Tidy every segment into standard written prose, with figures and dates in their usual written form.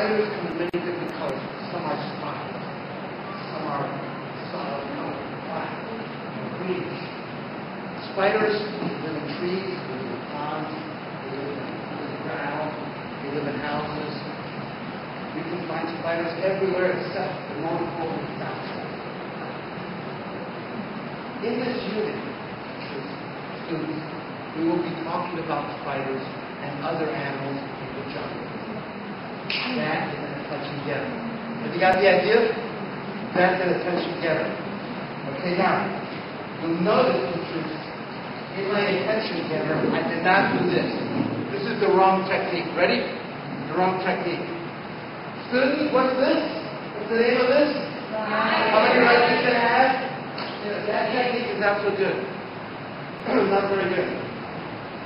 spiders come in many different colors. Some are spotted. Some are solid color, black, greenish. Spiders live in trees, they live in ponds, they live in the ground, they live in houses. We can find spiders everywhere except the North Pole and South Pole. In this unit, students, we will be talking about spiders and other animals in the jungle. That and attention getter. Have you got the idea? That and attention getter. Okay, now, you'll notice, teachers, in my attention getter, I did not do this. This is the wrong technique. Ready? The wrong technique. Students, what's this? What's the name of this? How many right you should have? That technique is not so good. Not very good.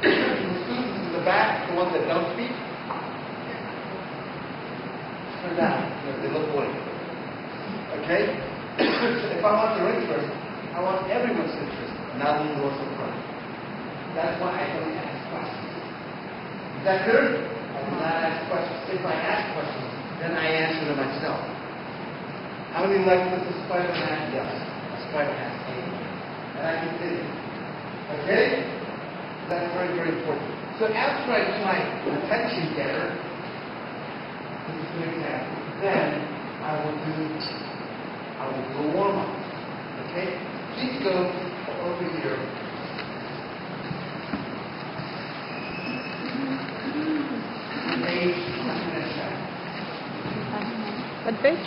The students in the back, the ones that don't speak, turn down. They look boring. Okay? If I want their interest, I want everyone's interest, not only yours in front. That's why I don't ask questions. Is that clear? I do not ask questions. If I ask questions, then I answer them myself. How many like this Spider-Man? Yes. A Spider-Man. And I continue. Okay? That's very, very important. So after I do my attention getter, this is an example. Then I will do a warm-up. Okay? Please go over here. Page 110. What page?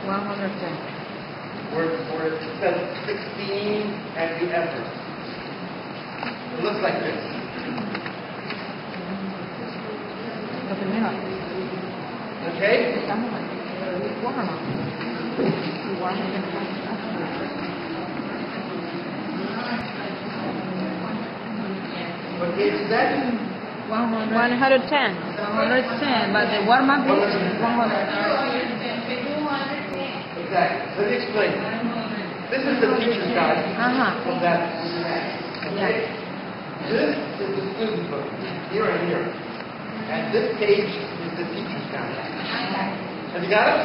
110. Where it says 16 and the effort. It looks like this. Okay? Okay, is that 110. 110, but the warm-up is 100. Exactly. Let me explain. This is the teacher's guide from that. Okay? This is the student book, here and here. And this page is the teacher's guide. Have you got it?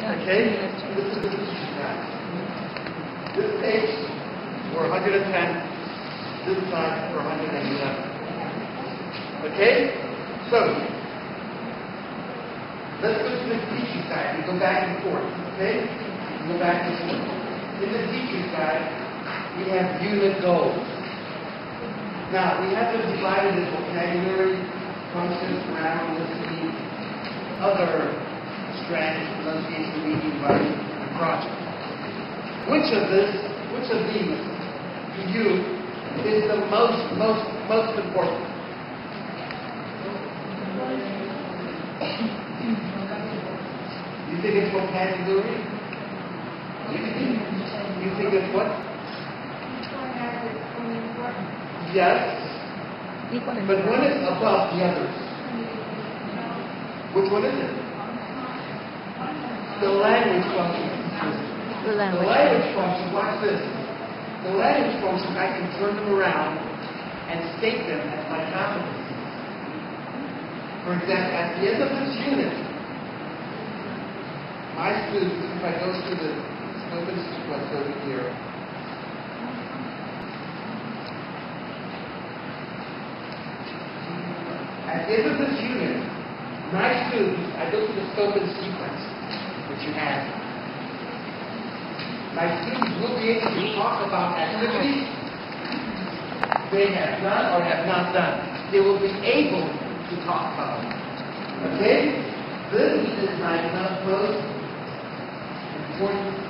Okay? This is the teacher's guide. This page for 110. This side for 111. Okay? So, let's go to the teacher's guide. We go back and forth. Okay? We go back and forth. In the teacher's guide, we have unit goals. Now, we have to divide it into vocabulary, functions, grammar, listening, other strands, pronunciation, reading, writing, and project. Which of these to you is the most important? You think it's vocabulary? You think it's what? Yes. But one is above the others. Which one is it? The language function. The language function, watch this. The language function, I can turn them around and state them as my competencies. For example, at the end of this unit, my students, if I go through the open sequence over here, at the end of this unit, my students, I go through the scope and sequence, which you have. My students will be able to talk about activities they have done or have not done. They will be able to talk about it. Okay? This is my most important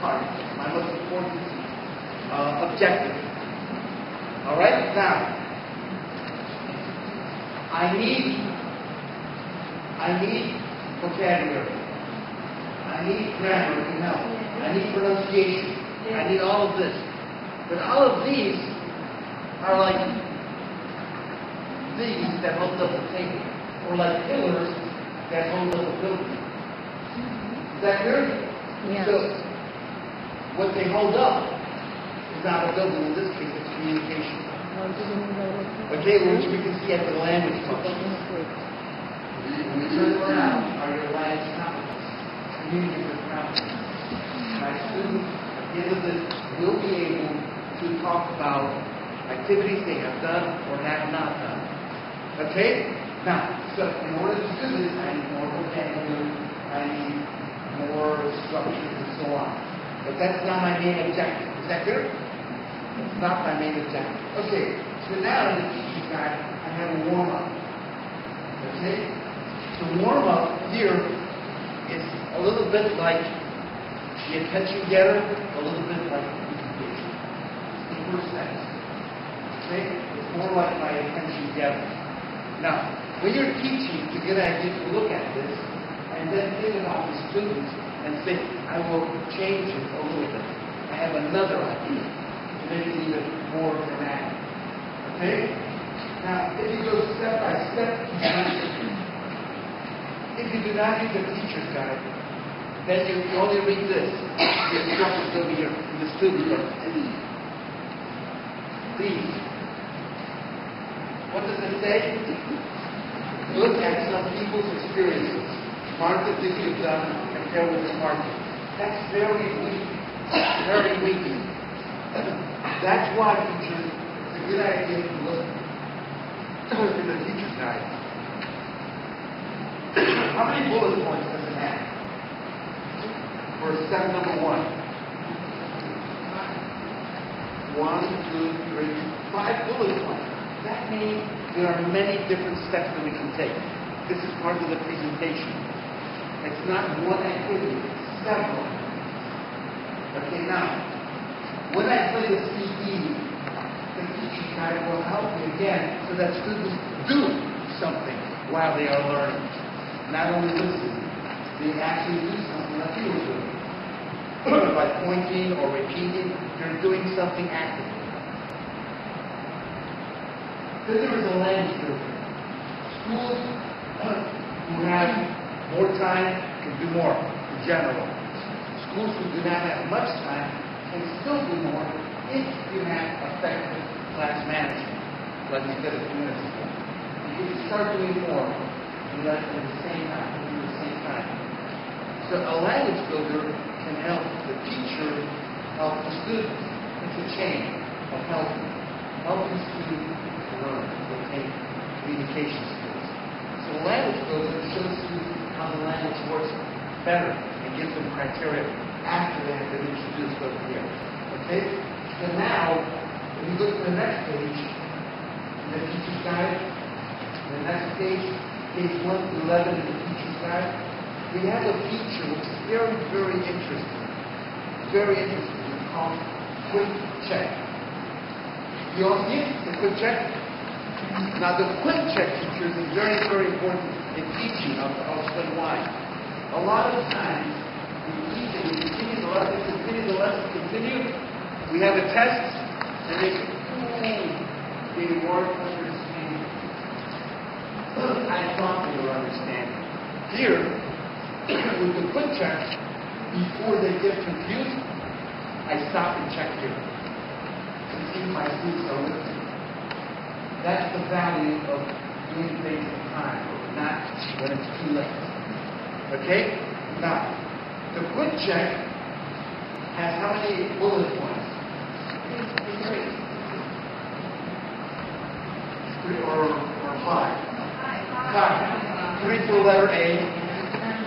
part, my most important objective. Alright? Now, I need vocabulary. I need grammar to help. I need pronunciation. I need all of this. But all of these are like these that hold up the table, or like pillars that hold up the building. Is that clear? Yeah. So, what they hold up is not a building. In this case, it's communication. Okay, which we can see at the language function. When you turn them around, are your lives competence, community with competence. My students, at the end of this, will be able to talk about activities they have done or have not done. Okay? Now, so in order to do this, I need more vocabulary, I need more structures and so on. But that's not my main objective. Is that clear? It's not my main objective. Okay, so now in the teaching guide, I have a warm-up. Okay? The warm-up here is a little bit like the attention getter, a little bit like the presentation. It's the first steps. Okay? It's more like my attention getter. Now, when you're teaching, it's a good idea to look at this and then think about the students and say, I will change it a little bit. I have another idea to make it even more dramatic. Okay? Now, if you go step by step, if you do not use the teacher's guide, then you only read this. The instructions over here in the student book. Please. What does it say? Look at some people's experiences. Mark the things you've done, compare with the market. That's very weak. Very weak. That's why, teachers, it's a good idea to look in the teacher's guide. How many bullet points does it have? For step number 1. 1, 2, 3, 5 bullet points. That means there are many different steps that we can take. This is part of the presentation. It's not one activity, it's several. Okay, now, when I play the CD, the teacher guide will help me again so that students do something while they are learning. Not only listen, they actually do something like you were doing. By pointing or repeating, they're doing something actively. Then there is a language builder. Schools who have more time can do more in general. Schools who do not have much time can still do more if you have effective class management, like we said a few minutes ago. You can start doing more and less at the same time. So a language builder can help the teacher help the student. It's a chain of helping students learn, obtain communication skills. So a language builder shows students how the language works better and gives them criteria after they have been introduced over here. Okay? So now, if you look at the next page, in the teacher's guide, the next page, page 1 to 11 in the teacher's guide, we have a feature which is very, very interesting. Very interesting. It's called Quick Check. You all see it? The Quick Check? Now, the Quick Check feature is very, very important in teaching. I'll explain why. A lot of times, we teach and we continue the lesson. We have a test, and they weren't understanding. I thought they were understanding. Here, with the Quick Check, before they get confused, I stop and check here to see if my students are listening. That's the value of doing things in time, not when it's too late. Okay? Now, the Quick Check has how many bullet points? 3 or 5? 5. 3 for letter A,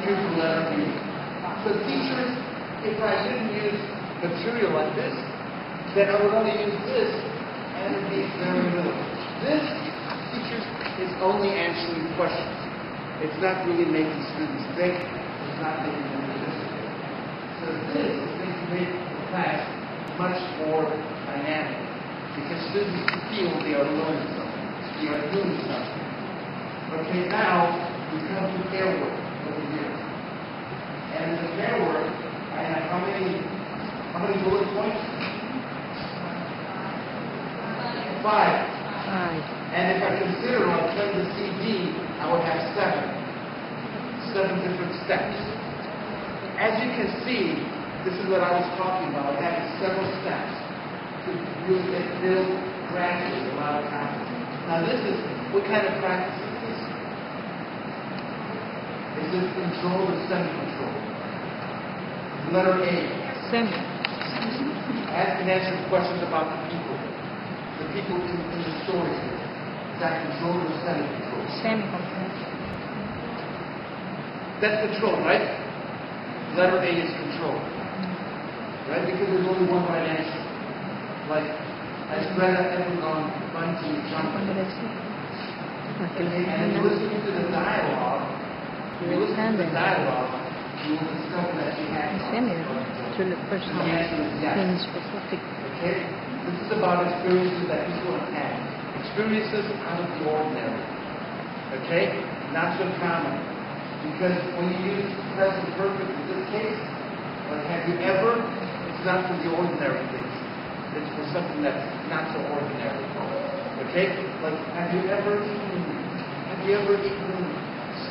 2 for letter B. So teachers, if I didn't use material like this, then I would only use this, and it would be very little. This, teachers, is only answering questions. It's not really making students think. It's not making them participate. So this is going to make the class much more dynamic because students feel they are learning something. They are doing something. Okay, now we come to pair work over here. And in the pair work, I have how many bullet points? 5. And if I consider on playing the CD, I would have 7 different steps. As you can see, this is what I was talking about, having several steps to really get real practice, a lot of practice. Now this is, what kind of practice is this? this controlled or semi-controlled? Letter A. Semi. Ask and answer questions about the people. The people in the story. Is that controlled or semi-controlled? Semi-controlled. That's control, right? Letter A is control. Right? Because there's only one right answer. Like, has Greta ever gone bungee jumping? And listening to the dialogue, you will discover that she has. Semi to the person in specific. Okay? This is about experiences that people have had. Experiences out of the ordinary. Okay? Not so common. Because when you use present perfect in this case, like have you ever, it's not for the ordinary things. It's for something that's not so ordinary. Okay? Like have you ever eaten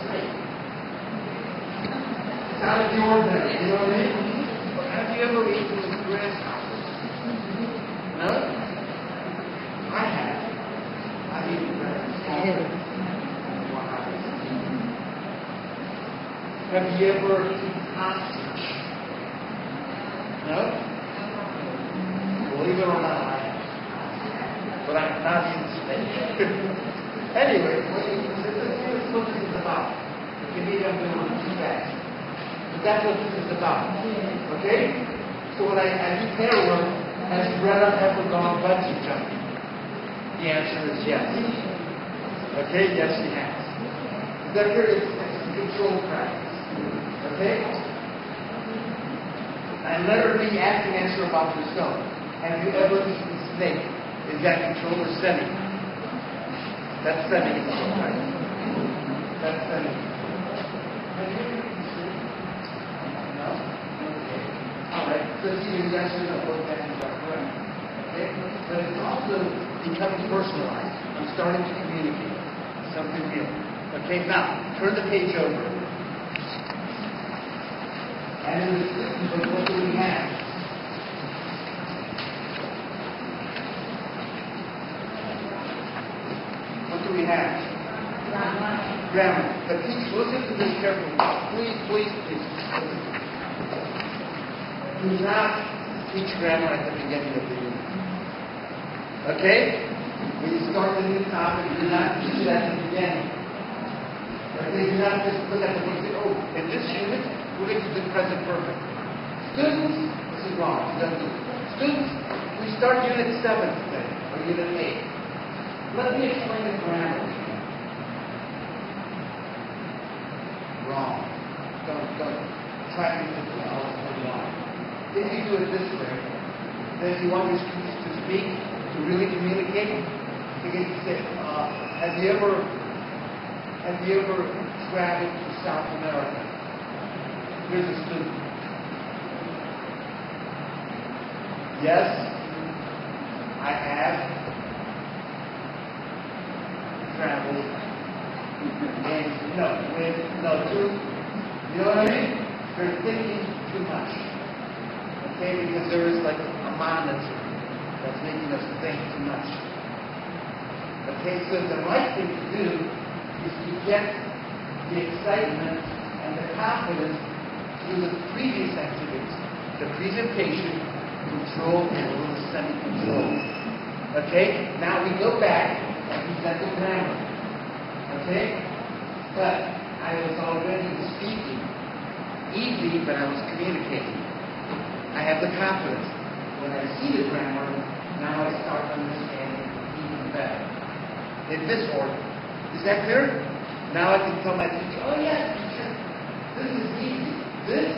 snake? It's out of the ordinary, you know what I mean? Have you ever eaten grasshopper? No? I have. I've eaten grasshopper. Have you ever eaten ostrich? No? Believe it or not, I have. But I'm not eating snake. Anyway, this is what this is about. You need to do too fast. But that's what this is about. Okay? So when I do parallel, has Greta ever gone bungee jumping? The answer is yes. Okay? Yes, she has. That here is control practice. Okay? And letter B, ask and answer about yourself. Have you ever eaten snake? Is that control or semi? That's semi-control, right? That's semi. No? Okay. Alright, so see, you guys should know both answers are correct. Okay? But it's also becoming personalized. I'm starting to communicate something real. Okay, now, turn the page over. And in the system, what do we have? What do we have? Grammar. But please listen to this carefully. Please. Do not teach grammar at the beginning of the unit. Okay? When you start the new topic, do not teach it at the beginning. Okay? Do not just look at the book and say, oh, in this unit, we're going to do present perfect. Students, this is wrong. Students, we start unit 7 today, or unit 8. Let me explain the grammar. Wrong. Don't try to do it wrong. If you do it this way, then you want your students to speak, to really communicate. You can say, have you ever traveled to South America? Here's a student. Yes, I have traveled. And you know what I mean? They're thinking too much. Okay, because there is like a monitor that's making us think too much. Okay, so the right thing to do is to get the excitement and the confidence through the previous activities. The presentation, control, and a little semi-control. Okay? Now we go back and present the grammar. Okay? But I was already speaking. Easy, but I was communicating. I have the confidence. When I see the grammar, now I start understanding even better. In this order. Is that clear? Now I can tell my teacher, oh yes, teacher, this is easy. This